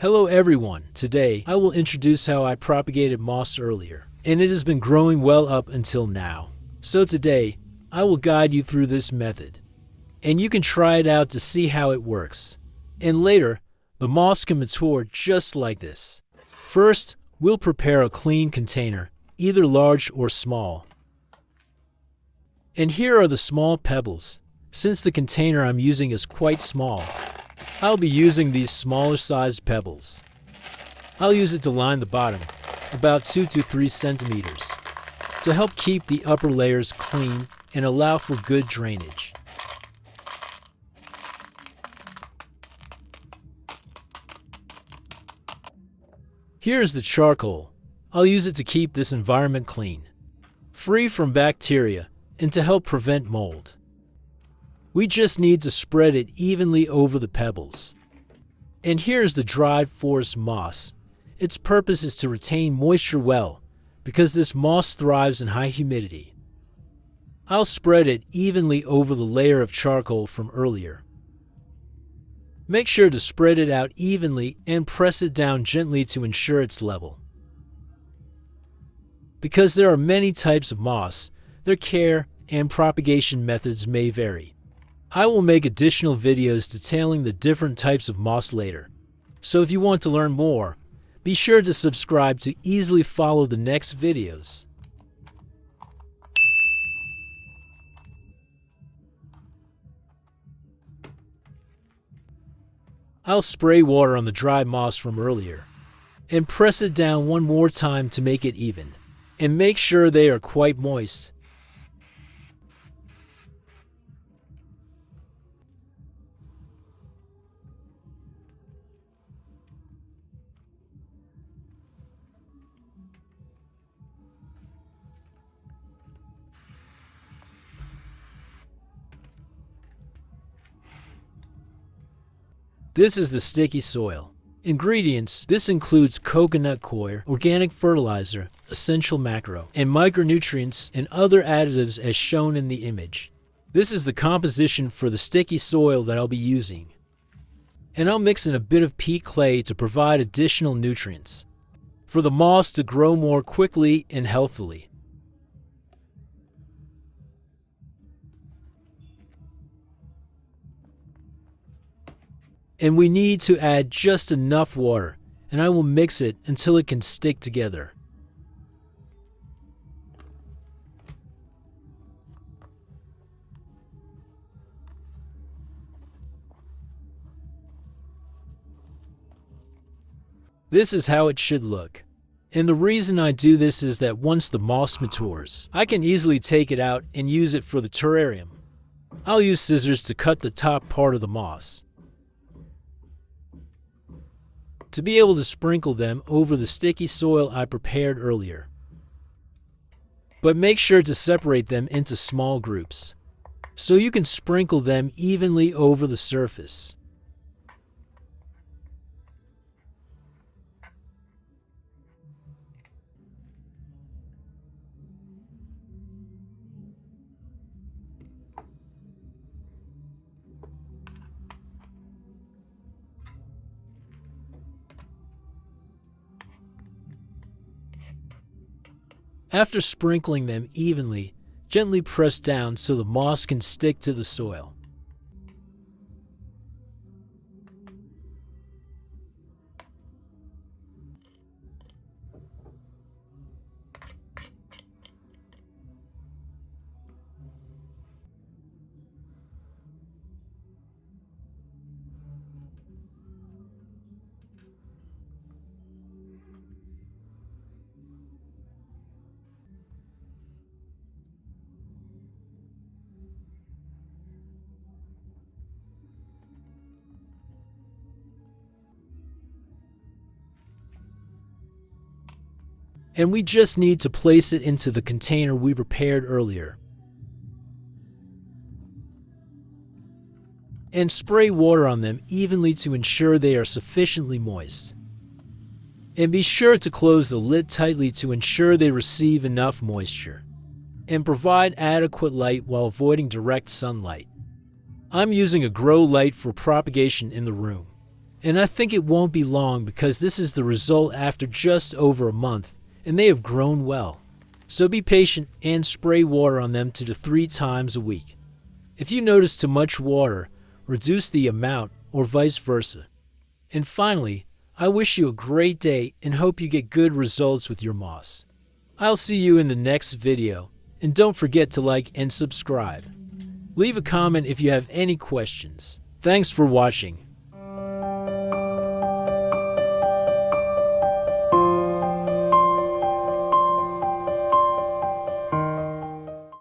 Hello everyone, today I will introduce how I propagated moss earlier, and it has been growing well up until now. So today, I will guide you through this method, and you can try it out to see how it works. And later, the moss can mature just like this. First, we'll prepare a clean container, either large or small. And here are the small pebbles. Since the container I'm using is quite small, I'll be using these smaller sized pebbles. I'll use it to line the bottom, about 2 to 3 centimeters, to help keep the upper layers clean and allow for good drainage. Here's the charcoal. I'll use it to keep this environment clean, free from bacteria, and to help prevent mold. We just need to spread it evenly over the pebbles. And here's the dried forest moss. Its purpose is to retain moisture well, because this moss thrives in high humidity. I'll spread it evenly over the layer of charcoal from earlier. Make sure to spread it out evenly and press it down gently to ensure it's level. Because there are many types of moss, their care and propagation methods may vary. I will make additional videos detailing the different types of moss later. So if you want to learn more, be sure to subscribe to easily follow the next videos. I'll spray water on the dry moss from earlier and press it down one more time to make it even, and make sure they are quite moist. This is the sticky soil. Ingredients: this includes coconut coir, organic fertilizer, essential macro, and micronutrients and other additives as shown in the image. This is the composition for the sticky soil that I'll be using. And I'll mix in a bit of peat clay to provide additional nutrients for the moss to grow more quickly and healthily. And we need to add just enough water, and I will mix it until it can stick together. This is how it should look. And the reason I do this is that once the moss matures, I can easily take it out and use it for the terrarium. I'll use scissors to cut the top part of the moss, to be able to sprinkle them over the sticky soil I prepared earlier. But make sure to separate them into small groups, so you can sprinkle them evenly over the surface. After sprinkling them evenly, gently press down so the moss can stick to the soil. And we just need to place it into the container we prepared earlier. And spray water on them evenly to ensure they are sufficiently moist. And be sure to close the lid tightly to ensure they receive enough moisture. And provide adequate light while avoiding direct sunlight. I'm using a grow light for propagation in the room, And I think it won't be long because this is the result after just over a month, and they have grown well. So be patient and spray water on them 2 to 3 times a week. If you notice too much water, reduce the amount or vice versa. And finally, I wish you a great day and hope you get good results with your moss. I'll see you in the next video, and don't forget to like and subscribe. Leave a comment if you have any questions. Thanks for watching.